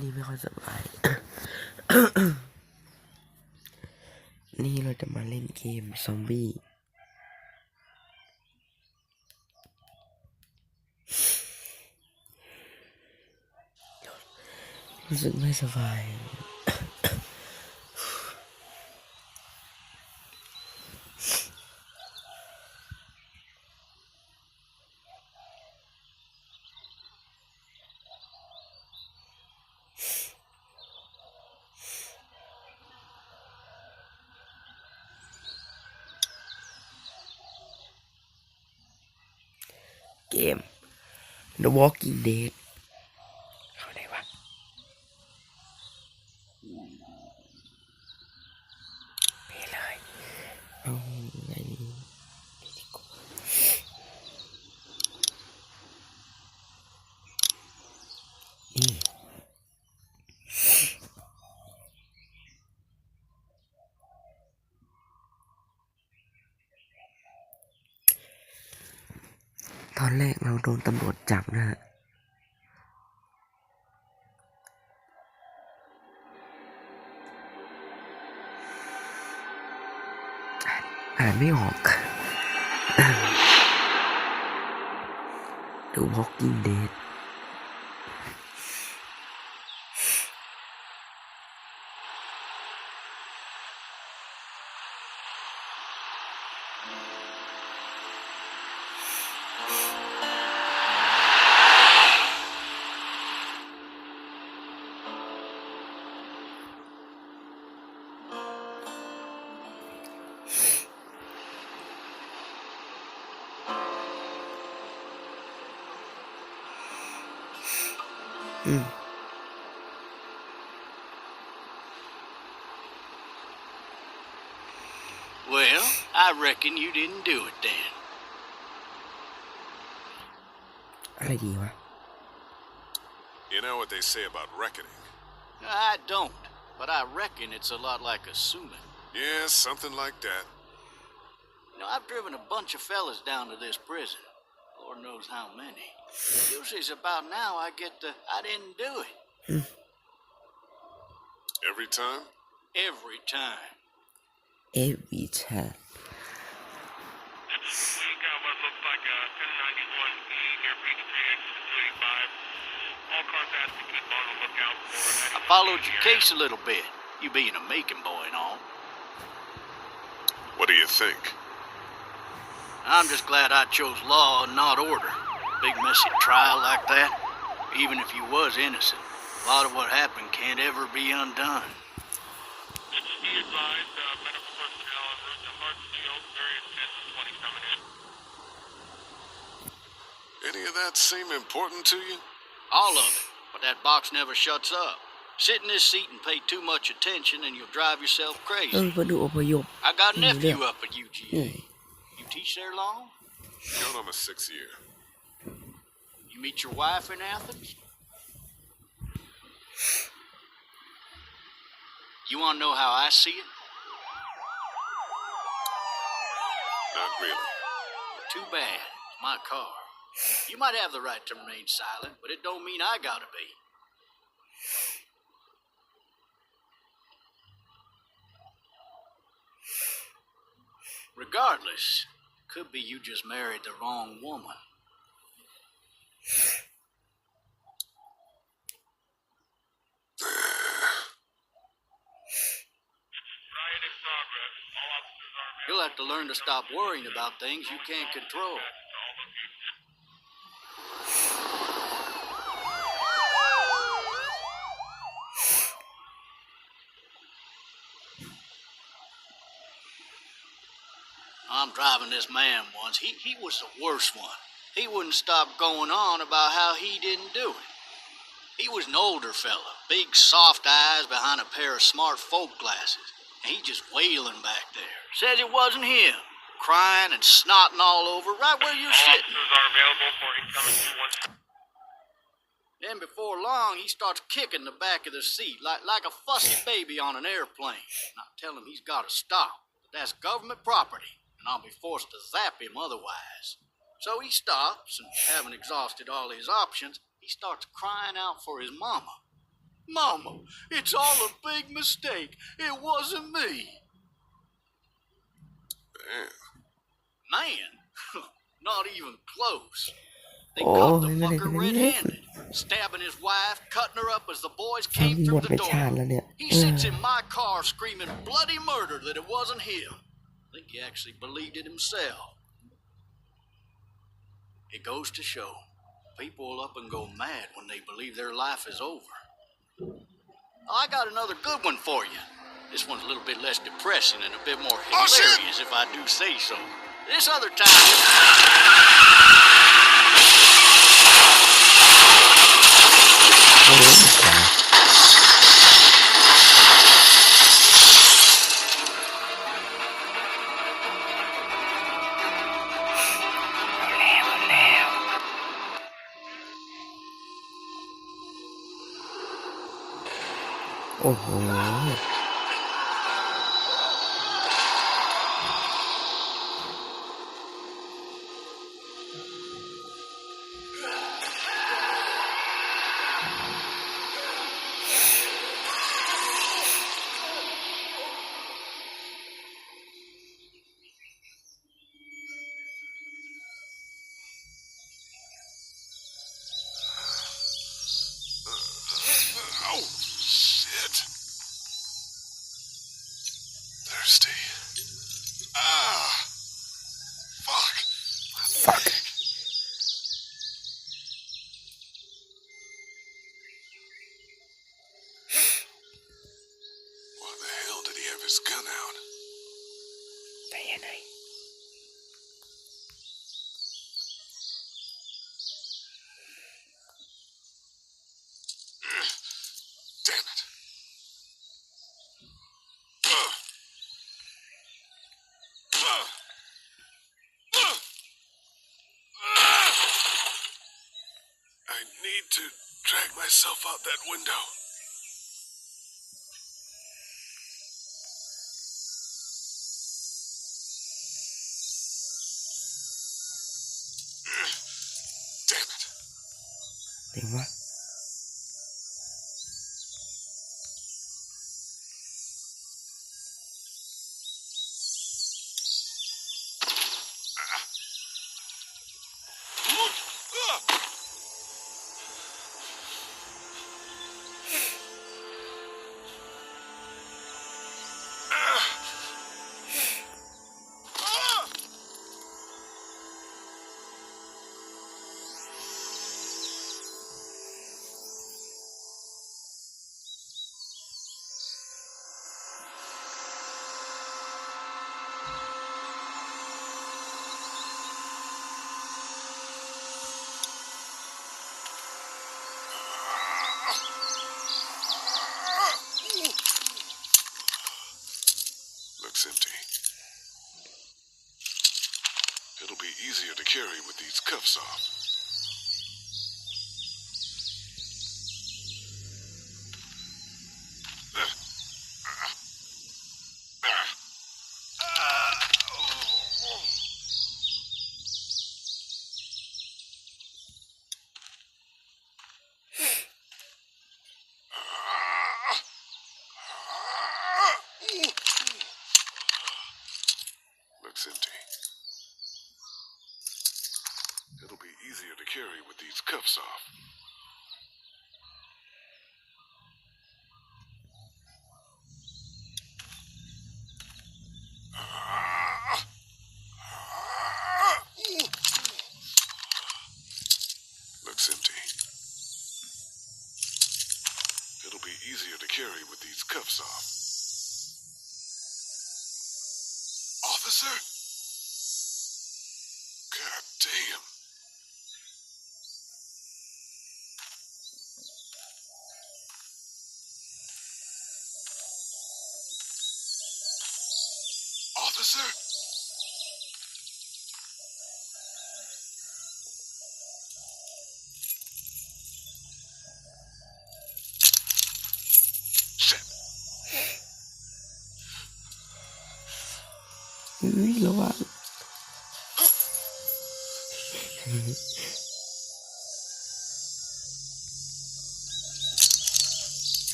นี่ไม่ค่อยสบาย นี่เราจะมาเล่นเกมซอมบี้รู้สึกไม่สบายเกม The Walking Dead เข้าได้ปะไปเลยเอาไงดีกว่านี่ตอนแรกเราโดนตำรวจจับนะฮะอ่านไม่ออก The Walking Dead Well, I reckon you didn't do it then. อะไรดีวะ You know what they say about reckoning? I don't, but I reckon it's a lot like assuming. Yeah, something like that. You know, I've driven a bunch of fellas down to this prison. Lord knows how many. Usually it's about now I get the, I didn't do it. Every time? Every time. Every time We got what looks like a 1091E near Peachtree exit 285. All cars asked to keep on the lookout for I followed your case a little bit, you being a Macon boy and all. What do you think? I'm just glad I chose law and not order. Big messy trial like that, even if you was innocent, a lot of what happened can't ever be undone. Be advised, medical personnel en route to Hartsfield, various 10 20 coming in. Any of that seem important to you? All of it, but that box never shuts up. Sit in this seat and pay too much attention and you'll drive yourself เอ crazy. อมาดูอพยพ I got a นี่เรื่ nephew อง up at UGA. You teach there long? Going on my 6th year. You meet your wife in Athens? You want to know how I see it? Not really. Too bad. It's my car. You might have the right to remain silent, but it don't mean I gotta be. Regardless, could be you just married the wrong woman. Riot in progress. All officers are available. You'll have to learn to stop worrying about things you can't control. To all locations. I'm driving this man once. He was the worst one. He wouldn't stop going on about how he didn't do it. He was an older fella, big soft eyes behind a pair of smart folk glasses. And he just wailing back there. Says it wasn't him. Crying and snotting all over right where you're All sitting. officers are available for incoming 212. Then before long, he starts kicking the back of the seat like a fussy baby on an airplane. And I tell him he's got to stop. That's government property, and I'll be forced to zap him otherwise. So he stops, and having exhausted all his options, he starts crying out for his mama. Mama, it's all a big mistake. It wasn't me. Man, not even close. They caught the fucker red-handed, stabbing his wife, cutting her up as the boys came through the door. He sits in my car screaming bloody murder that it wasn't him. I think he actually believed it himself. It goes to show, people will up and go mad when they believe their life is over. I got another good one for you. This one's a little bit less depressing and a bit more hilarious, if I do say so. This other time... Oh. Oh, shit. Thirsty. Ah. Fuck. Fuck. Why the hell did he have his gun out? Damn it. I need to drag myself out that window. Damn it. เดี๋ยววะ Looks empty. It'll be easier to carry with these cuffs off. Looks empty. It'll be easier to carry with these cuffs off. Looks empty. It'll be easier to carry with these cuffs off. Officer? God damn. Officer? Shit. ระวัง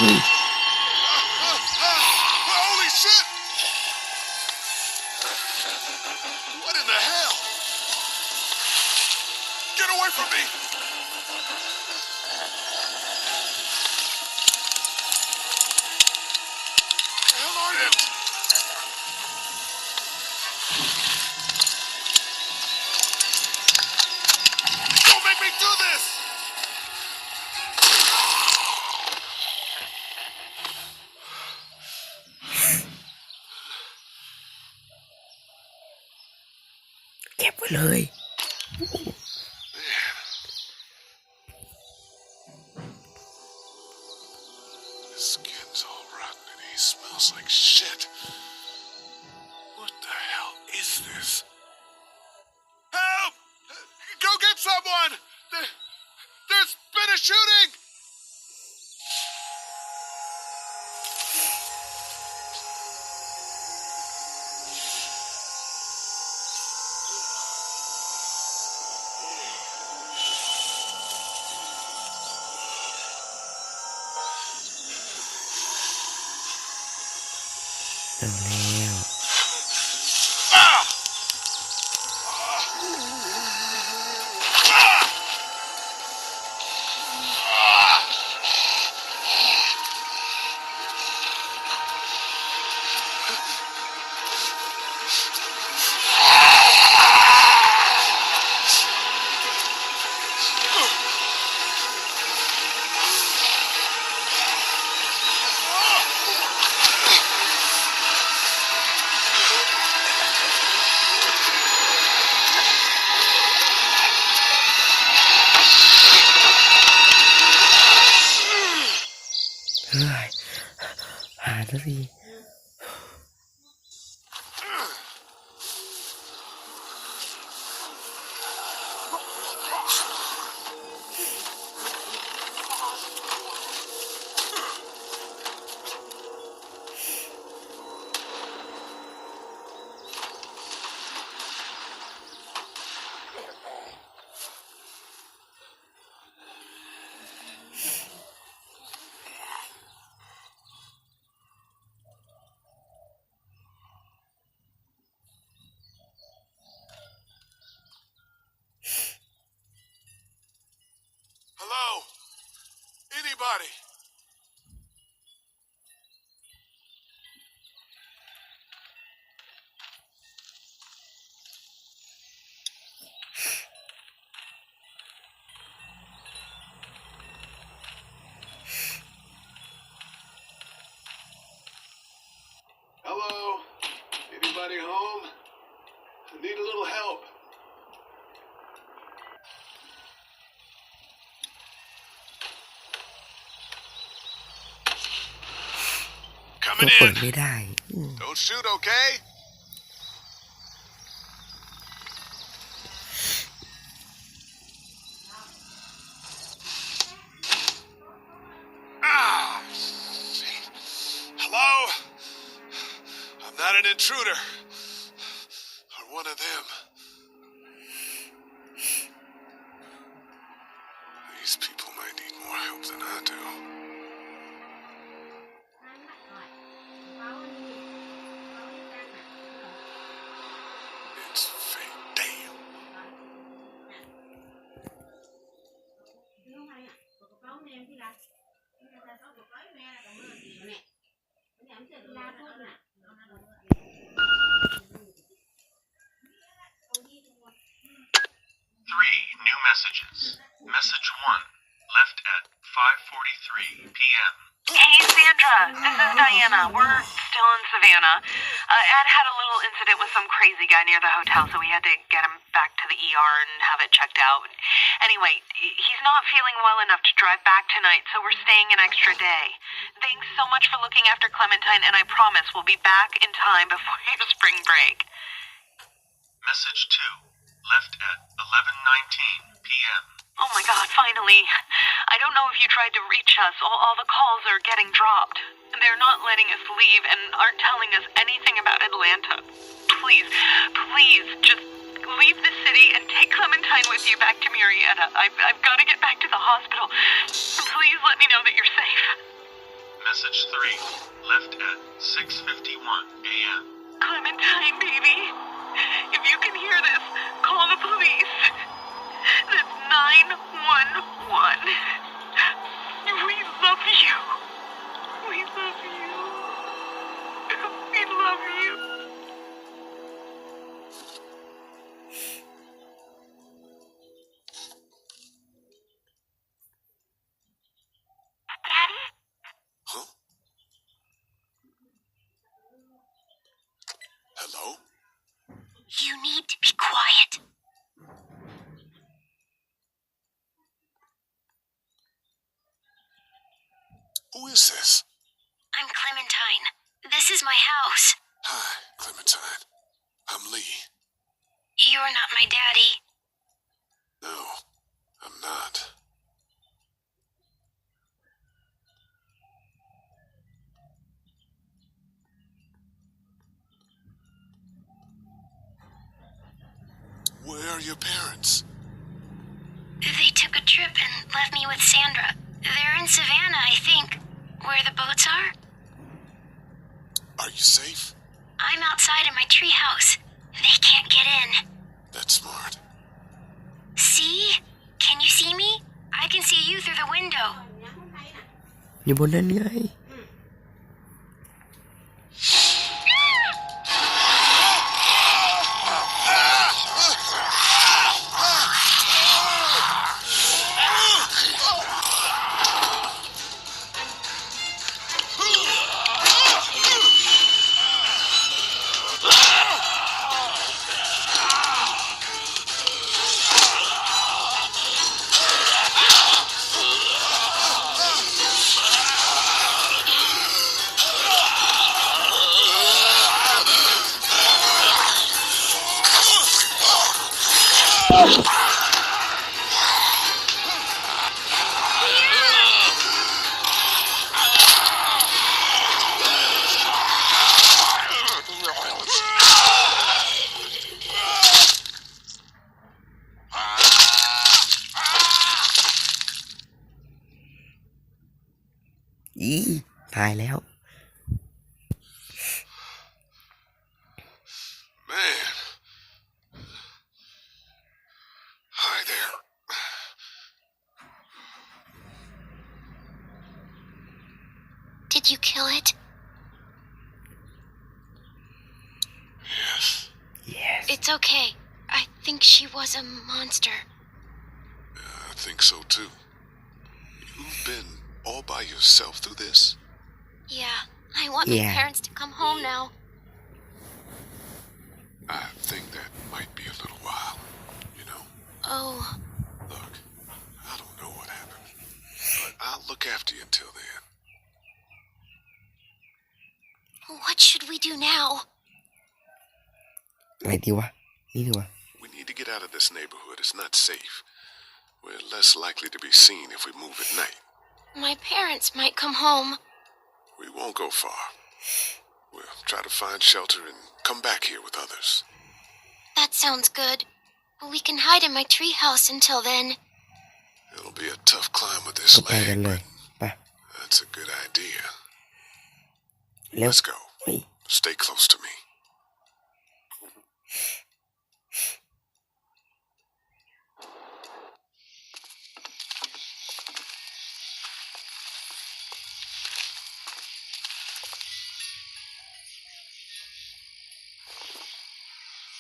Holy shit! What in the hell? Get away from me! The hell are you? Don't make me do this! เก็บไว้เลย His skin's all rotten and he smells like shit. What the hell is this? Help! Go get someone! There's been a shooting!หาสักที Hello? Anybody? Hello? Anybody home? I need a little help. Coming เปิด in. ไม่ได้ Don't shoot, okay? Ah! Hello? I'm not an intruder. Or one of them. These people might need more help than I do. It's fake. Damn. Three new messages. Message 1, left at 5:43 p.m. Hey, Sandra. This is Diana. We're still in Savannah. Ed had a little incident with some crazy guy near the hotel, so we had to get him back to the ER and have it checked out. Anyway, he's not feeling well enough to drive back tonight, so we're staying an extra day. Thanks so much for looking after Clementine, and I promise we'll be back in time before your spring break. Message 2, left at 11:19 p.m. Oh my God, finally. I don't know if you tried to reach us. All the calls are getting dropped. They're not letting us leave and aren't telling us anything about Atlanta. Please, just leave the city and take Clementine with you back to Murrieta. I've got to get back to the hospital. Please let me know that you're safe. Message 3, left at 6:51 a.m. Clementine, baby. If you can hear this, call the police. That's 911. We love you. We love you. We love you. Daddy? Huh? Hello? You need to be quiet. Who is this? I'm Clementine. This is my house. Hi, Clementine. I'm Lee. You're not my daddy. No, I'm not. Where are your parents? They took a trip and left me with Sandra. They're in Savannah, I think, where the boats are. Are you safe? I'm outside in my treehouse. They can't get in. That's smart. See? Can you see me? I can see you through the window. อยู่บนนั้นไง อีตายแล้ว Man. Hi there. Did you kill it? Yes. yes It's okay. I think she was a monster. I think so too. You've been all by yourself through this? Yeah, I want my parents to come home now. I think that might be a little while, you know. Oh, Look, I don't know what happened, but I'll look after you until then. what should we do now? อะไรดีวะ นี่ดีวะ We need to get out of this neighborhood. It's not safe. We're less likely to be seen if we move at night. My parents might come home. We won't go far. We'll try to find shelter and come back here with others. That sounds good. We can hide in my treehouse until then. It'll be a tough climb with this ก็ไปกัน leg, เลย but ไป that's a good idea. เร็ว Let's go. เฮ้ย Stay close to me.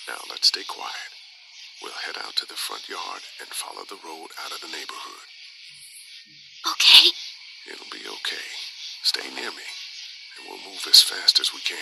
Now let's stay quiet. We'll head out to the front yard and follow the road out of the neighborhood. Okay. It'll be okay. Stay near me, and we'll move as fast as we can.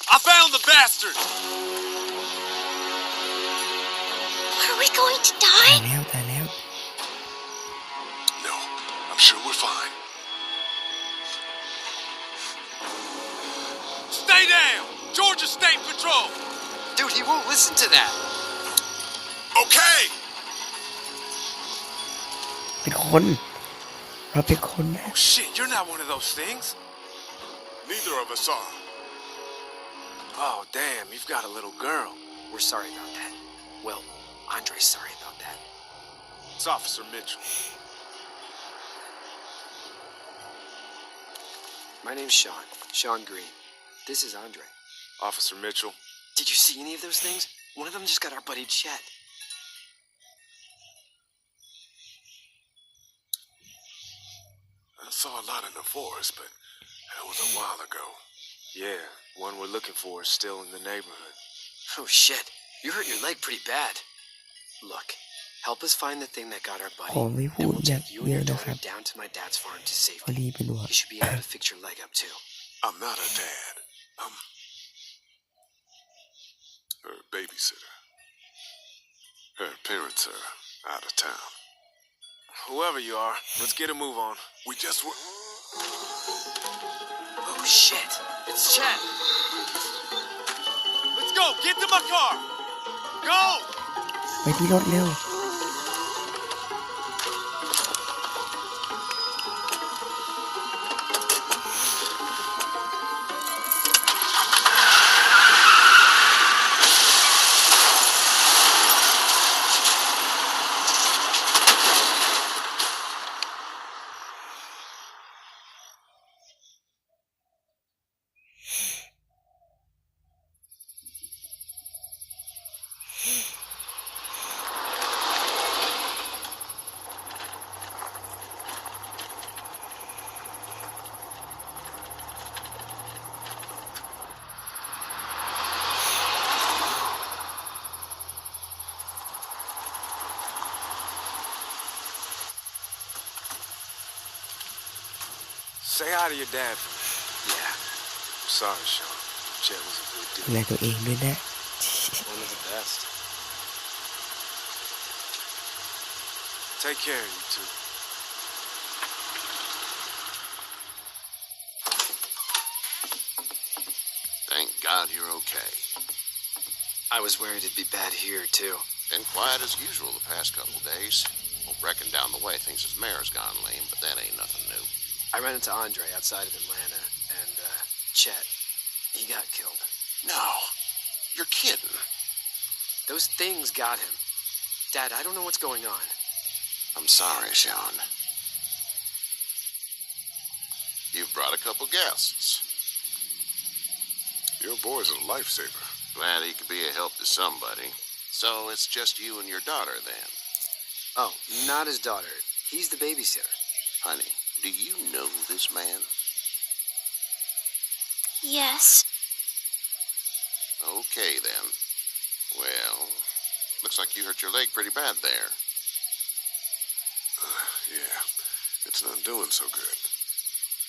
I found the bastard! we going to ตาย die? แล้วตายแล้ว No, I'm sure we're fine. Stay down! Georgia State Patrol! Dude, he won't listen to that. Okay! เป็นคนเราเป็นคนนะ Oh shit, you're not one of those things. Neither of us are. Oh, damn, you've got a little girl. We're sorry about that. Well, Andre's sorry about that. It's Officer Mitchell. My name's Sean Green. This is Andre. Officer Mitchell. Did you see any of those things? One of them just got our buddy Chet. I saw a lot in the forest, but that was a while ago. Yeah, one we're looking for is still in the neighborhood. Oh, shit. You hurt your leg pretty bad. Look, help us find the thing that got our ขอ buddy. ไม่พู Then ด we'll เยอะ take you and เย your อะนะครั daughter บ down to my dad's farm to พอ safety. ดีเป็นหวัด He should be able to fix your leg up, too. I'm not a dad. I'm her babysitter. Her parents are out of town. Whoever you are, let's get a move on. We just were... Oh, shit. It's Chet. Let's go! Get to my car! Go! ไปที่รถเร็ว Say hi to your dad. Yeah, I'm sorry, Sean. Chet was a good ดู dude. แลตัวเองด้วยนะ one of the best. Take care of you two. Thank God you're okay. I was worried it'd be bad here, too. Been quiet as usual the past couple days. Well, Brecken down the way thinks his mare's gone lame, but that ain't nothing new. I ran into Andre outside of Atlanta, and, Chet, he got killed. No, you're kidding. Those things got him. Dad, I don't know what's going on. I'm sorry, Sean. You've brought a couple guests. Your boy's a lifesaver. Glad he could be a help to somebody. So it's just you and your daughter then. Oh, not his daughter. He's the babysitter. Honey, do you know this man? Yes. Okay then. Well, looks like you hurt your leg pretty bad there. Yeah, it's not doing so good.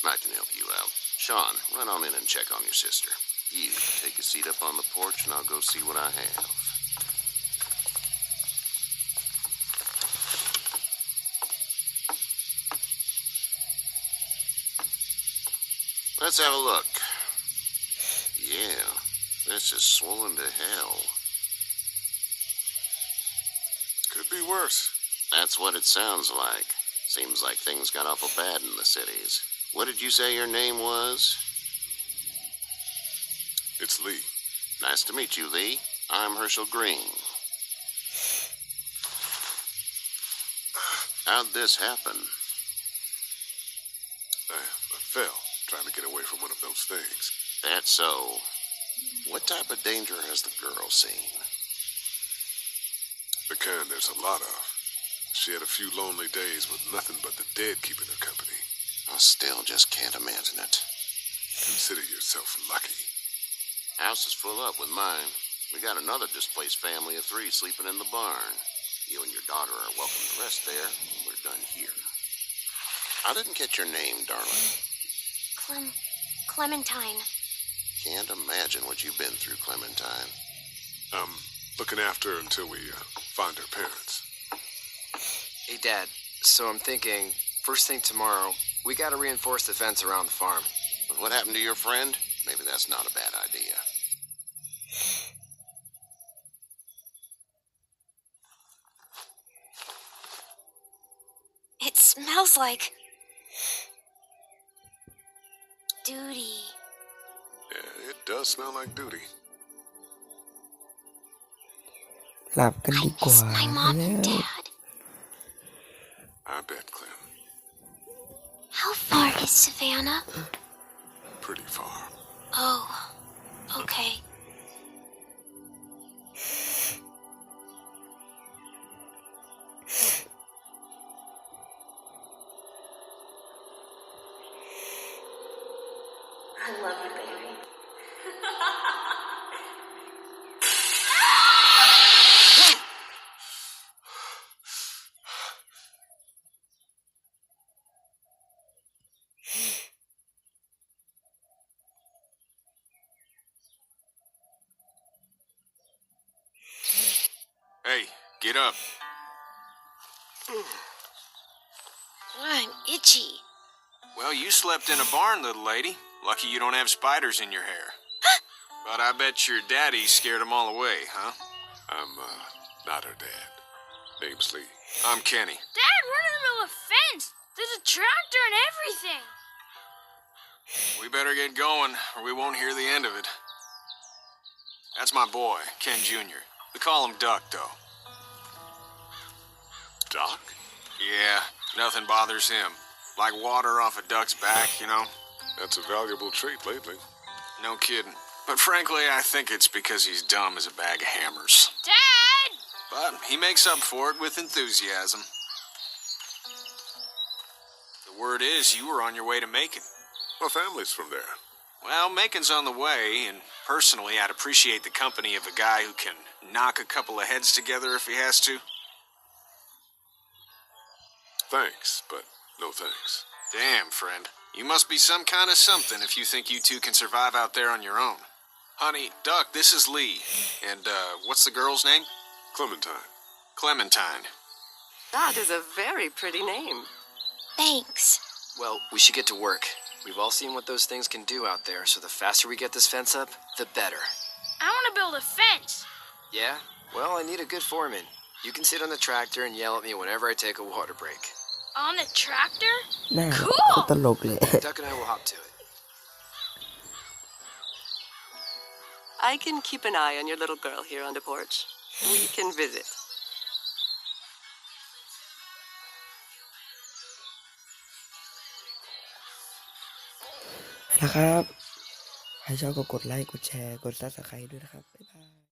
I can help you out. Sean, run on in and check on your sister. You take a seat up on the porch and I'll go see what I have. Let's have a look. Yeah, this is swollen to hell. Could be worse. That's what it sounds like. Seems like things got awful bad in the cities. What did you say your name was? It's Lee. Nice to meet you, Lee. I'm Herschel Green. How'd this happen? I fell trying to get away from one of those things. That's so. What type of danger has the girl seen? The kind there's a lot of. She had a few lonely days with nothing but the dead keeping her company. I still just can't imagine it. Consider yourself lucky. House is full up with mine. We got another displaced family of 3 sleeping in the barn. You and your daughter are welcome to rest there. We're done here. I didn't get your name, darling. Clementine. Can't imagine what you've been through, Clementine. looking after her until we find her parents. Hey, Dad. So I'm thinking, first thing tomorrow, we gotta reinforce the fence around the farm. What happened to your friend? Maybe that's not a bad idea. It smells like duty. Yeah, it does smell like duty. หลับกัน I ดีก miss ว่า my mom แล้ and ว dad. I bet, Clem. How far is Savannah? Pretty far. Oh, okay. I love you, baby. Hey, get up. I'm itchy. Well, you slept in a barn, little lady. Lucky you don't have spiders in your hair. But I bet your daddy scared them all away, huh? I'm not her dad. Name's Lee. I'm Kenny. Dad, we're in the middle of a fence. There's a tractor and everything. We better get going, or we won't hear the end of it. That's my boy, Ken Jr. We call him Duck, though. Doc? Yeah, nothing bothers him. Like water off a duck's back, you know? That's a valuable trait lately. No kidding. But frankly, I think it's because he's dumb as a bag of hammers. Dad! But he makes up for it with enthusiasm. The word is you were on your way to Macon. My family's from there. Well, Macon's on the way, and personally, I'd appreciate the company of a guy who can knock a couple of heads together if he has to. Thanks, but no thanks. Damn, friend. You must be some kind of something if you think you two can survive out there on your own. Honey, Duck, this is Lee. And, what's the girl's name? Clementine. Clementine. That is a very pretty name. Thanks. Well, we should get to work. We've all seen what those things can do out there, so the faster we get this fence up, the better. I want to build a fence. Yeah? Well, I need a good foreman. You can sit on the tractor and yell at me whenever I take a water break. On the tractor? น่า Cool โคตรตลกเลย Duck and I will hop to it. I can keep an eye on your little girl here on the porch. We can visit. นะครับใครชอบก็กดไลค์ กดแชร์ กด Subscribe ด้วยนะครับ บ๊ายบาย